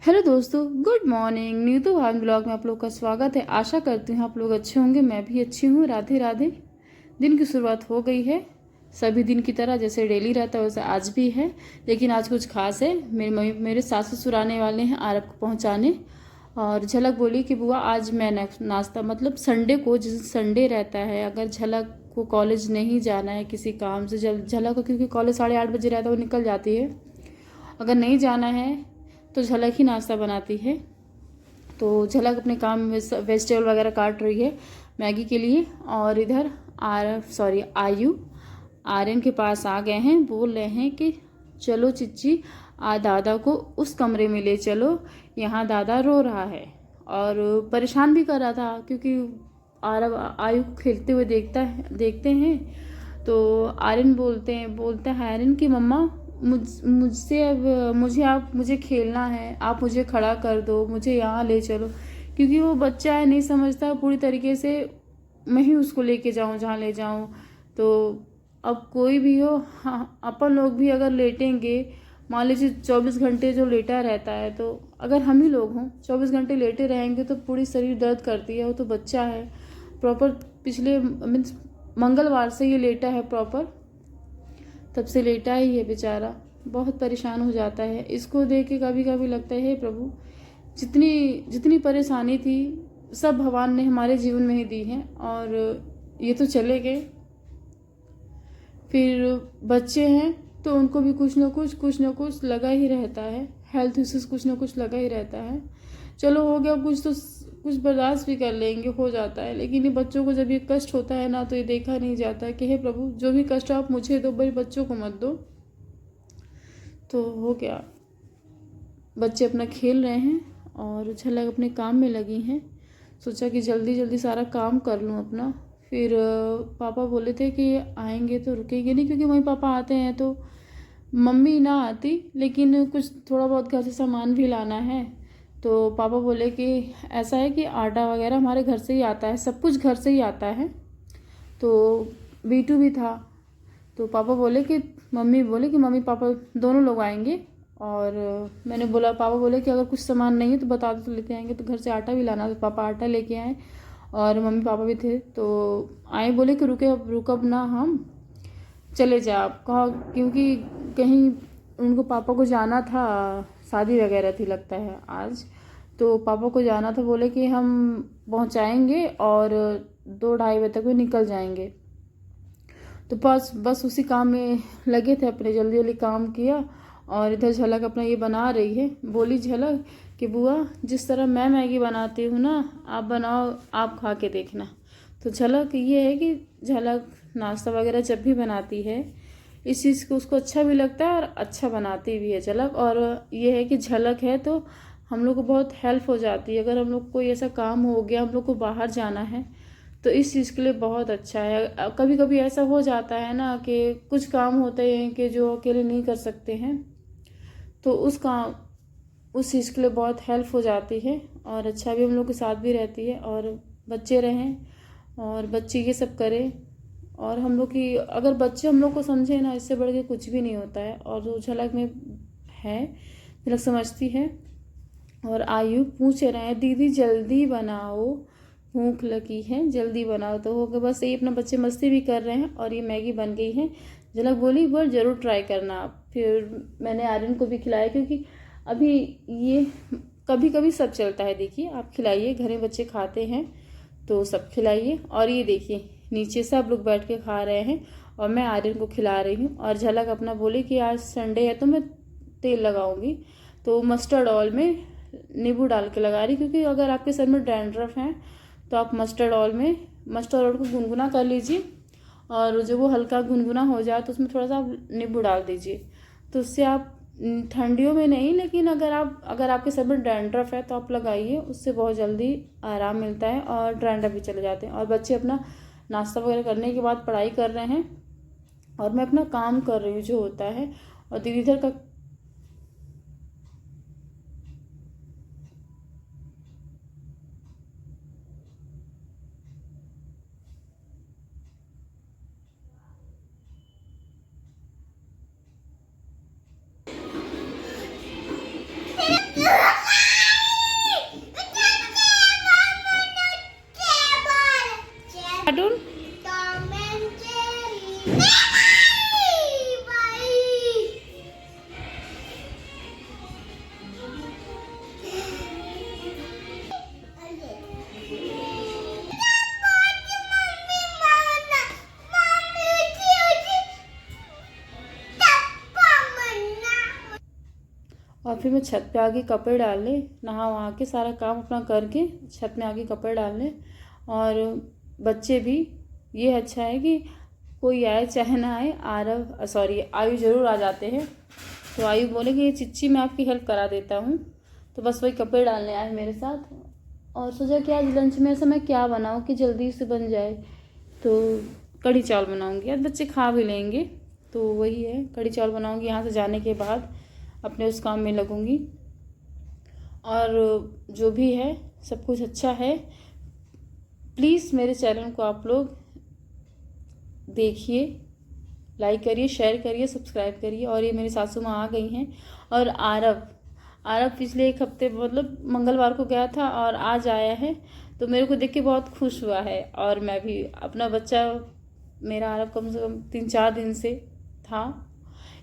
Hello दोस्तों, good morning. Neetu भाग blog में आप लोग का स्वागत है। आशा करती हूँ आप लोग अच्छे होंगे। मैं भी अच्छी हूँ। राधे राधे। दिन की शुरुआत हो गई है। सभी दिन की तरह जैसे डेली रहता है वैसे आज भी है, लेकिन आज कुछ खास है। मेरे सास ससुर आने वाले हैं आरब को पहुँचाने। और झलक बोली कि बुआ आज मैं नाश्ता मतलब संडे को, जिस संडे रहता है, अगर झलक को कॉलेज नहीं जाना है किसी काम से, झलक को क्योंकि कॉलेज 8:30 बजे रहता है, वो निकल जाती है। अगर नहीं जाना है तो झलक ही नाश्ता बनाती है। तो झलक अपने काम में वेजिटेबल वगैरह काट रही है मैगी के लिए। और इधर आयु आर्यन के पास आ गए हैं। बोल रहे हैं कि चलो चिच्ची दादा को उस कमरे में ले चलो, यहाँ दादा रो रहा है। और परेशान भी कर रहा था क्योंकि आयु को खेलते हुए देखते हैं। तो आर्यन बोलते हैं आर्यन कि मम्मा मुझसे अब मुझे खेलना है, आप मुझे खड़ा कर दो, मुझे यहाँ ले चलो। क्योंकि वो बच्चा है, नहीं समझता पूरी तरीके से। मैं ही उसको लेके जाऊँ जहाँ ले जाऊँ। तो अब कोई भी हो, हाँ, अपन लोग भी अगर लेटेंगे, मान लीजिए 24 घंटे जो लेटा रहता है, तो अगर हम ही लोग हों 24 घंटे लेटे रहेंगे तो पूरी शरीर दर्द करती है। वो तो बच्चा है, प्रॉपर पिछले मीन्स मंगलवार से ये लेटा है, प्रॉपर तब से लेटा ही है बेचारा। बहुत परेशान हो जाता है। इसको देख के कभी कभी लगता है हे प्रभु, जितनी जितनी परेशानी थी सब भगवान ने हमारे जीवन में ही दी है। और ये तो चले गए। फिर बच्चे हैं तो उनको भी कुछ ना कुछ लगा ही रहता है। हेल्थ इश्यूज कुछ ना कुछ लगा ही रहता है। चलो हो गया कुछ, तो कुछ बर्दाश्त भी कर लेंगे, हो जाता है। लेकिन ये बच्चों को जब ये कष्ट होता है ना, तो ये देखा नहीं जाता कि हे प्रभु, जो भी कष्ट आप मुझे दो, मेरे बच्चों को मत दो। तो हो गया, बच्चे अपना खेल रहे हैं और झलक अपने काम में लगी हैं। सोचा कि जल्दी जल्दी सारा काम कर लूँ अपना। फिर पापा बोले थे कि आएंगे तो रुकेंगे नहीं, क्योंकि वहीं पापा आते हैं तो मम्मी ना आती, लेकिन कुछ थोड़ा बहुत घर से सामान भी लाना है। तो पापा बोले कि ऐसा है कि आटा वगैरह हमारे घर से ही आता है, सब कुछ घर से ही आता है। तो बीटू भी था। तो मम्मी बोले कि मम्मी पापा दोनों लोग आएंगे। और मैंने बोला, पापा बोले कि अगर कुछ सामान नहीं है तो बता दो तो लेते आएंगे। तो घर से आटा भी लाना, तो पापा आटा लेके आए और मम्मी पापा भी थे। तो आए, बोले कि रुकब ना, हम चले जा आप कहा, क्योंकि कहीं उनको पापा को जाना था, शादी वगैरह थी लगता है आज। तो पापा को जाना था, बोले कि हम पहुंचाएंगे और 2-2:30 बजे तक में निकल जाएंगे। तो बस उसी काम में लगे थे अपने, जल्दी जल्दी काम किया। और इधर झलक अपना ये बना रही है। बोली झलक कि बुआ, जिस तरह मैं मैगी बनाती हूँ ना, आप बनाओ, आप खा के देखना। तो झलक ये है कि झलक नाश्ता वगैरह जब भी बनाती है, इस चीज़ को उसको अच्छा भी लगता है और अच्छा बनाती भी है झलक। और ये है कि झलक है तो हम लोग को बहुत हेल्प हो जाती है। अगर हम लोग कोई ऐसा काम हो गया, हम लोग को बाहर जाना है, तो इस चीज़ के लिए बहुत अच्छा है। कभी कभी ऐसा हो जाता है ना कि कुछ काम होते हैं कि जो अकेले नहीं कर सकते हैं, तो उस चीज़ के लिए बहुत हेल्प हो जाती है। और अच्छा भी हम लोग के साथ भी रहती है। और बच्चे रहें और बच्चे ये सब करें, और हम लोग की अगर बच्चे हम लोग को समझे ना, इससे बढ़ के कुछ भी नहीं होता है। और जो झलक में है, झलक समझती है। और आयु पूछ रहे हैं दीदी जल्दी बनाओ, भूख लगी है, जल्दी बनाओ। तो हो गया, बस ये अपना बच्चे मस्ती भी कर रहे हैं। और ये मैगी बन गई है। झलक बोली बोल ज़रूर ट्राई करना आप। फिर मैंने आर्यन को भी खिलाया, क्योंकि अभी ये कभी कभी सब चलता है। देखिए, आप खिलाइए, घर में बच्चे खाते हैं तो सब खिलाइए। और ये देखिए, नीचे सब लोग बैठ के खा रहे हैं और मैं आर्यन को खिला रही हूँ। और झलक अपना बोली कि आज संडे है तो मैं तेल लगाऊंगी, तो मस्टर्ड ऑयल में नींबू डाल के लगा रही। क्योंकि अगर आपके सर में डैंड्रफ है तो आप मस्टर्ड ऑयल को गुनगुना कर लीजिए, और जब वो हल्का गुनगुना हो जाए तो उसमें थोड़ा सा नींबू डाल दीजिए। तो उससे आप ठंडियों में नहीं, लेकिन अगर आपके सर में डैंड्रफ है तो आप लगाइए, उससे बहुत जल्दी आराम मिलता है और डैंड्रफ भी चले जाते हैं। और बच्चे अपना नाश्ता वगैरह करने के बाद पढ़ाई कर रहे हैं और मैं अपना काम कर रही हूँ जो होता है। और दीदी इधर का फिर मैं छत पे आके कपड़े डालने, नहा वहा के सारा काम अपना करके छत में आके कपड़े डालने। और बच्चे भी, ये अच्छा है कि कोई आए चाहे ना आए, आयु ज़रूर आ जाते हैं। तो आयु बोले कि चिच्ची मैं आपकी हेल्प करा देता हूँ, तो बस वही कपड़े डालने आए मेरे साथ। और सोचा कि आज लंच में ऐसा मैं क्या बनाऊँ कि जल्दी से बन जाए, तो कढ़ी चावल बनाऊँगी, आज बच्चे खा भी लेंगे। तो वही है, कढ़ी चावल बनाऊँगी। यहाँ से जाने के बाद अपने उस काम में लगूँगी। और जो भी है सब कुछ अच्छा है। प्लीज़ मेरे चैनल को आप लोग देखिए, लाइक करिए, शेयर करिए, सब्सक्राइब करिए। और ये मेरी सासू माँ आ गई हैं। और आरव पिछले 1 हफ्ते मतलब मंगलवार को गया था और आज आया है, तो मेरे को देख के बहुत खुश हुआ है। और मैं भी अपना बच्चा, मेरा आरव कम से कम 3-4 दिन से था,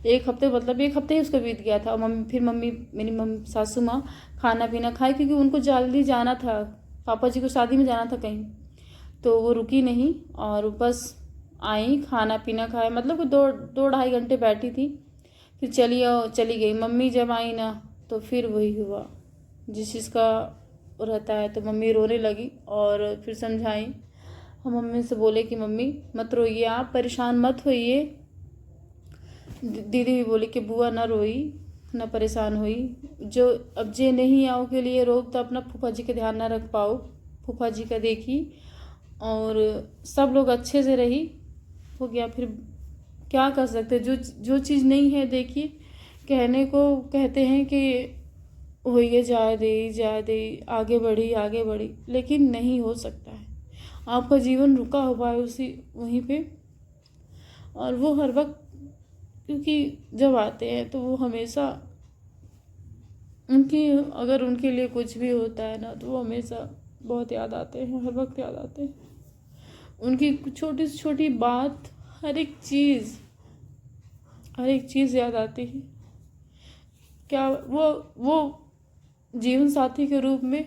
1 हफ्ते मतलब 1 हफ्ते ही उसका बीत गया था। और मेरी मम्मी सासू माँ खाना पीना खाए, क्योंकि उनको जल्दी जाना था, पापा जी को शादी में जाना था कहीं, तो वो रुकी नहीं और बस आई, खाना पीना खाया, मतलब कि 2-2.5 घंटे बैठी थी, फिर चली गई। मम्मी जब आई ना, तो फिर वही हुआ जिस चीज़ का रहता है। तो मम्मी रोने लगी और फिर समझाई। हम मम्मी से बोले कि मम्मी मत रोइए, आप परेशान मत होइए। दीदी भी बोली कि बुआ ना रोई, ना परेशान हुई, जो अब जे नहीं आओ के लिए रोक, तो अपना फूफा जी के ध्यान ना रख पाओ, फूफा जी का देखी। और सब लोग अच्छे से रही, हो गया। फिर क्या कर सकते, जो चीज़ नहीं है, देखिए कहने को कहते हैं कि होइए जाए दे, आगे बढ़ी, लेकिन नहीं हो सकता है। आपका जीवन रुका हुआ है वहीं पे। और वो हर वक्त, क्योंकि जब आते हैं तो वो हमेशा अगर उनके लिए कुछ भी होता है ना, तो वो हमेशा बहुत याद आते हैं, हर वक्त याद आते हैं। उनकी छोटी से छोटी बात, हर एक चीज़ याद आती है। क्या वो जीवन साथी के रूप में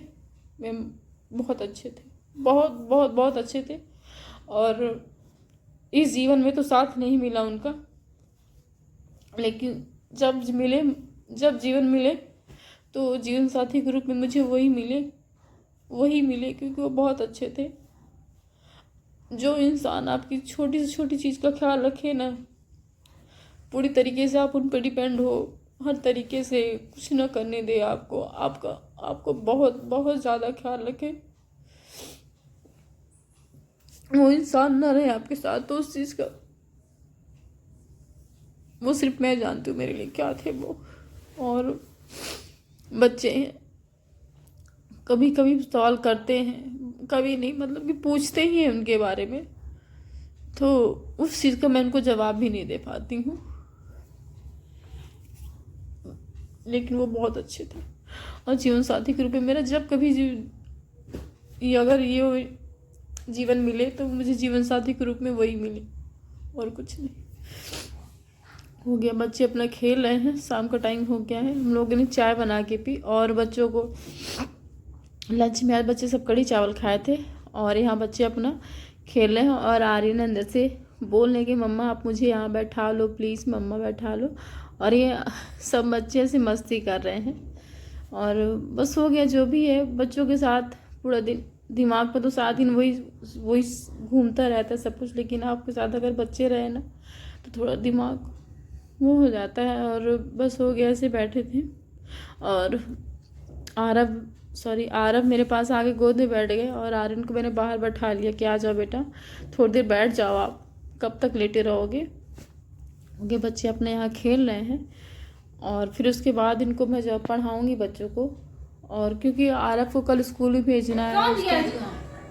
बहुत अच्छे थे, बहुत अच्छे थे। और इस जीवन में तो साथ नहीं मिला उनका, लेकिन जब जीवन मिले, तो जीवन साथी के रूप में मुझे वही मिले, क्योंकि वो बहुत अच्छे थे। जो इंसान आपकी छोटी से छोटी चीज़ का ख्याल रखे ना, पूरी तरीके से आप उन पर डिपेंड हो, हर तरीके से कुछ न करने दे आपको बहुत ज़्यादा ख्याल रखे, वो इंसान ना रहे आपके साथ, तो उस चीज़ का वो सिर्फ मैं जानती हूँ मेरे लिए क्या थे वो। और बच्चे हैं, कभी कभी सवाल करते हैं, कभी नहीं, मतलब कि पूछते ही हैं उनके बारे में, तो उस चीज़ का मैं उनको जवाब भी नहीं दे पाती हूँ। लेकिन वो बहुत अच्छे थे। और जीवन साथी के रूप में मेरा जब कभी अगर ये जीवन मिले, तो मुझे जीवन साथी के रूप में वही मिले, और कुछ नहीं। हो गया, बच्चे अपना खेल रहे हैं, शाम का टाइम हो गया है। हम लोगों ने चाय बना के पी, और बच्चों को लंच में आज बच्चे सब कढ़ी चावल खाए थे, और यहाँ बच्चे अपना खेल रहे हैं। और आर्यन अंदर से बोलने के, मम्मा आप मुझे यहाँ बैठा लो प्लीज़, मम्मा बैठा लो। और ये सब बच्चे ऐसे मस्ती कर रहे हैं। और बस हो गया, जो भी है बच्चों के साथ पूरा दिन, दिमाग पर तो सारा दिन वही घूमता रहता है सब कुछ। लेकिन आपके साथ अगर बच्चे रहे ना, तो थोड़ा दिमाग वो हो जाता है। और बस हो गया, ऐसे बैठे थे। और आरव मेरे पास आके गोद में बैठ गए, और आर्यन को मैंने बाहर बैठा लिया कि आ जाओ बेटा, थोड़ी देर बैठ जाओ, आप कब तक लेटे रहोगे। बच्चे अपने यहाँ खेल रहे हैं। और फिर उसके बाद इनको मैं जब पढ़ाऊँगी बच्चों को, और क्योंकि आरव को कल स्कूल भी भेजना है,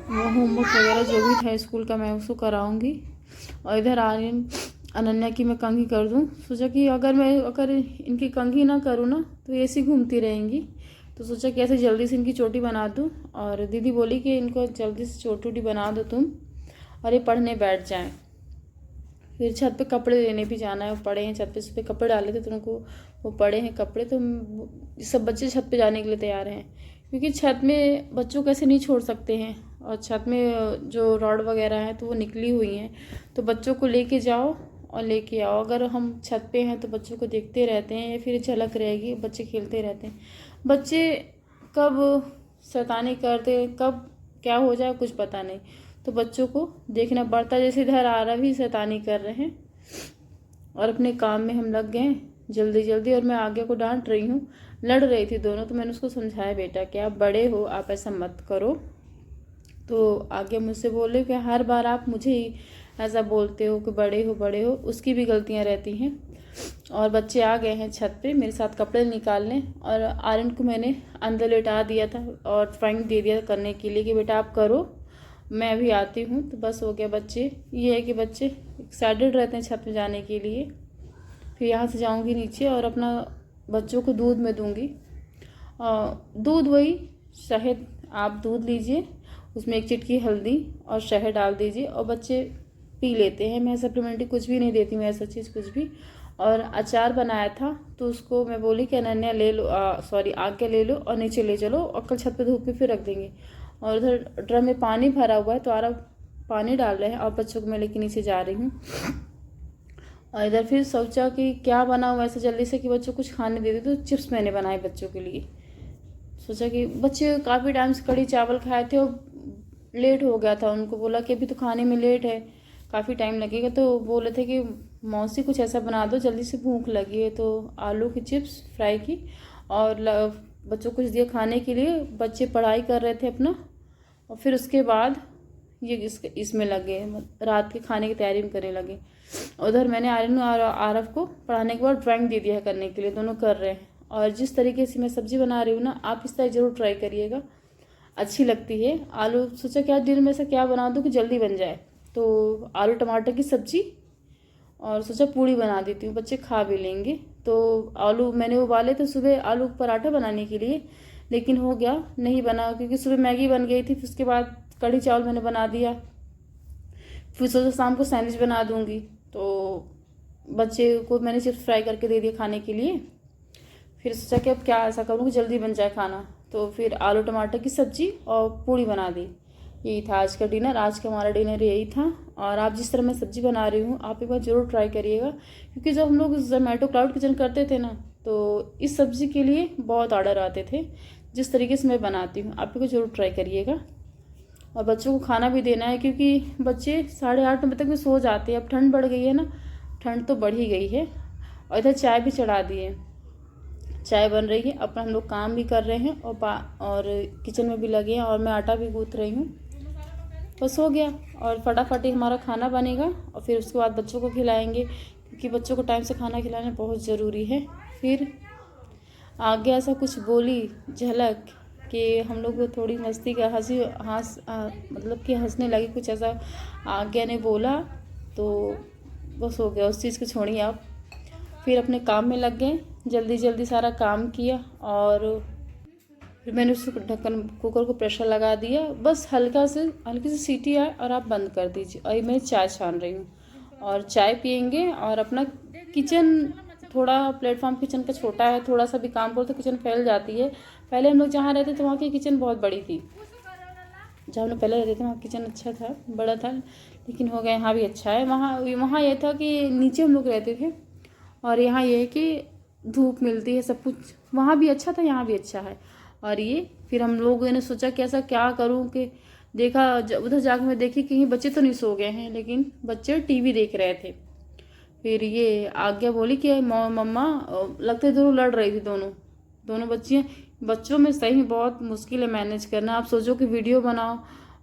वो होमवर्क वगैरह जो भी था स्कूल का मैं उसको कराऊँगी। और इधर आर्यन अनन्या की मैं कंघी कर दूँ। सोचा कि अगर इनकी कंघी ना करूँ ना, तो ऐसी घूमती रहेंगी, तो सोचा कि ऐसे जल्दी से इनकी चोटी बना दूँ। और दीदी बोली कि इनको जल्दी से चोटी बना दो तुम, और ये पढ़ने बैठ जाएं। फिर छत पे कपड़े लेने भी जाना है, वो पड़े हैं छत पे कपड़े डाले थे, तो उनको वो पड़े हैं कपड़े। तो सब बच्चे छत पे जाने के लिए तैयार हैं, क्योंकि छत में बच्चों को ऐसे नहीं छोड़ सकते हैं। और छत में जो रॉड वगैरह है तो वो निकली हुई हैं, तो बच्चों को लेके जाओ और लेके आओ। अगर हम छत पे हैं तो बच्चों को देखते रहते हैं या फिर झलक रहेगी, बच्चे खेलते रहते हैं। बच्चे कब शैतानी करते, कब क्या हो जाए कुछ पता नहीं, तो बच्चों को देखना पड़ता है। जैसे इधर आरव भी शैतानी कर रहे हैं और अपने काम में हम लग गए जल्दी जल्दी, और मैं आगे को डांट रही हूँ। लड़ रही थी दोनों, तो मैंने उसको समझाया, बेटा कि आप बड़े हो, आप ऐसा मत करो। तो आगे मुझसे बोले कि हर बार आप मुझे ही ऐसा बोलते हो कि बड़े हो, उसकी भी गलतियाँ रहती हैं। और बच्चे आ गए हैं छत पे मेरे साथ कपड़े निकालने, और आर्यन को मैंने अंदर लेटा दिया था और ड्राइंग दे दिया करने के लिए कि बेटा आप करो, मैं अभी आती हूँ। तो बस हो गया। बच्चे ये है कि बच्चे एक्साइटेड रहते हैं छत पे जाने के लिए। फिर यहाँ से जाऊँगी नीचे और अपना बच्चों को दूध में दूँगी। दूध वही शहद, आप दूध लीजिए, उसमें 1 चिटकी हल्दी और शहद डाल दीजिए और बच्चे पी लेते हैं। मैं सप्लीमेंट्री कुछ भी नहीं देती, मैं ऐसा चीज़ कुछ भी। और अचार बनाया था तो उसको मैं बोली कि अनन्या ले लो, आके ले लो और नीचे ले चलो, और कल छत पे धूप में फिर रख देंगे। और उधर ड्रम में पानी भरा हुआ है तो आरव पानी डाल रहे हैं और बच्चों को मैं लेके नीचे जा रही हूँ। और इधर फिर सोचा कि क्या बनाऊँ ऐसे जल्दी से कि बच्चों कुछ खाने दे दे, तो चिप्स मैंने बनाए बच्चों के लिए। सोचा कि बच्चे काफ़ी टाइम से कढ़ी चावल खाए थे और लेट हो गया था, उनको बोला कि अभी तो खाने में लेट है, काफ़ी टाइम लगेगा। तो बोले थे कि मौसी कुछ ऐसा बना दो, जल्दी से भूख लगी है। तो आलू की चिप्स फ्राई की और बच्चों को कुछ दिया खाने के लिए। बच्चे पढ़ाई कर रहे थे अपना, और फिर उसके बाद ये इसमें लगे, रात के खाने की तैयारी में करने लगे। उधर मैंने आर्यन और आरव को पढ़ाने के बाद ड्राइंग दे दिया है करने के लिए, दोनों कर रहे हैं। और जिस तरीके से मैं सब्ज़ी बना रही हूँ ना, आप इस तरह ज़रूर ट्राई करिएगा, अच्छी लगती है। आलू सोचा क्या दिन में से क्या बना दूँ कि जल्दी बन जाए, तो आलू टमाटर की सब्ज़ी और सोचा पूड़ी बना देती हूँ, बच्चे खा भी लेंगे। तो आलू मैंने उबाले थे सुबह आलू पराठा बनाने के लिए, लेकिन हो गया नहीं बना, क्योंकि सुबह मैगी बन गई थी। फिर उसके बाद कढ़ी चावल मैंने बना दिया, फिर सोचा शाम को सैंडविच बना दूँगी। तो बच्चे को मैंने चिप्स फ्राई करके दे दिया खाने के लिए। फिर सोचा कि अब क्या ऐसा करूँ कि जल्दी बन जाए खाना, तो फिर आलू टमाटर की सब्ज़ी और पूड़ी बना दी। यही था आज का डिनर, आज का हमारा डिनर यही था। और आप जिस तरह मैं सब्ज़ी बना रही हूँ आप एक बार ज़रूर ट्राई करिएगा, क्योंकि जब हम लोग जोमेटो क्लाउड किचन करते थे ना, तो इस सब्ज़ी के लिए बहुत ऑर्डर आते थे। जिस तरीके से मैं बनाती हूँ आप को ज़रूर ट्राई करिएगा। और बच्चों को खाना भी देना है, क्योंकि बच्चे 8:30 बजे तक में सो जाते हैं। अब ठंड बढ़ गई है ना, ठंड तो बढ़ ही गई है। और इधर चाय भी चढ़ा दी है, चाय बन रही है। अपना हम लोग काम भी कर रहे हैं और किचन में भी लगे हैं, और मैं आटा भी गूँथ रही हूँ। बस हो गया, और फटाफट ही हमारा खाना बनेगा और फिर उसके बाद बच्चों को खिलाएंगे, क्योंकि बच्चों को टाइम से खाना खिलाना बहुत ज़रूरी है। फिर आगे ऐसा कुछ बोली झलक कि हम लोग को थोड़ी मस्ती का मतलब कि हंसने लगे, कुछ ऐसा आज्ञा ने बोला। तो बस हो गया, उस चीज़ को छोड़िए आप। फिर अपने काम में लग गए, जल्दी जल्दी सारा काम किया, और फिर मैंने उस ढक्कन कुकर को प्रेशर लगा दिया। बस हल्की सी सीटी आए और आप बंद कर दीजिए। और मैं चाय छान रही हूँ, और चाय पियेंगे। और अपना किचन थोड़ा प्लेटफॉर्म किचन का छोटा है, थोड़ा सा भी काम करो तो किचन फैल जाती है। पहले हम लोग जहाँ रहते थे वहाँ की किचन बहुत बड़ी थी, जहाँ हम लोग पहले रहते थे वहाँ किचन अच्छा था, बड़ा था, लेकिन हो गया यहाँ भी अच्छा है। वहाँ ये था कि नीचे हम लोग रहते थे, और यहाँ ये है कि धूप मिलती है, सब कुछ वहाँ भी अच्छा था, यहाँ भी अच्छा है। और ये फिर हम लोगों ने सोचा कि ऐसा क्या करूँ कि देखा उधर जाकर मैं देखी कहीं बच्चे तो नहीं सो गए हैं, लेकिन बच्चे टीवी देख रहे थे। फिर ये आज्ञा बोली कि मम्मा, लगते दोनों लड़ रही थी, दोनों बच्चियाँ। बच्चों में सही में बहुत मुश्किल है मैनेज करना। आप सोचो कि वीडियो बनाओ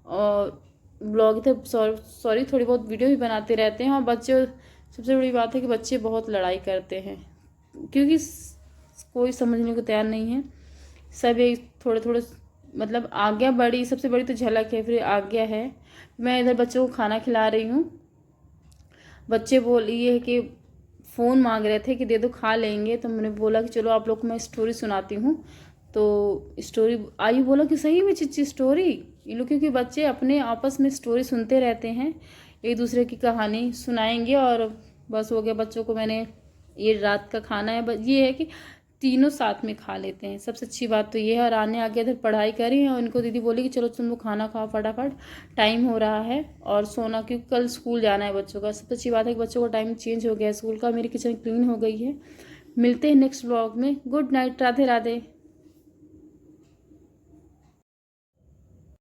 और ब्लॉग थे, सॉरी थोड़ी बहुत वीडियो भी बनाते रहते हैं, और बच्चे, सबसे बड़ी बात है कि बच्चे बहुत लड़ाई करते हैं, क्योंकि कोई समझने को तैयार नहीं है। सब एक थोड़े मतलब आज्ञा बड़ी, सबसे बड़ी तो झलक है, फिर आज्ञा है। मैं इधर बच्चों को खाना खिला रही हूँ। बच्चे ये है कि फ़ोन मांग रहे थे कि दे दो, खा लेंगे। तो मैंने बोला कि चलो आप लोग को मैं स्टोरी सुनाती हूँ। तो स्टोरी आयु बोला कि सही में चिच्ची स्टोरी, ये लोग क्योंकि बच्चे अपने आपस में स्टोरी सुनते रहते हैं, एक दूसरे की कहानी सुनाएंगे। और बस हो गया, बच्चों को मैंने, ये रात का खाना है, ये है कि तीनों साथ में खा लेते हैं। सबसे अच्छी बात तो ये है। और आने आगे इधर पढ़ाई कर रही हैं और इनको दीदी बोली कि चलो तुम लोग खाना खाओ फटाफट, टाइम हो रहा है और सोना, क्योंकि कल स्कूल जाना है बच्चों का। सबसे अच्छी बात है कि बच्चों का टाइम चेंज हो गया है स्कूल का। मेरी किचन क्लीन हो गई है। मिलते हैं नेक्स्ट व्लॉग में। Good night, Radhe Radhe.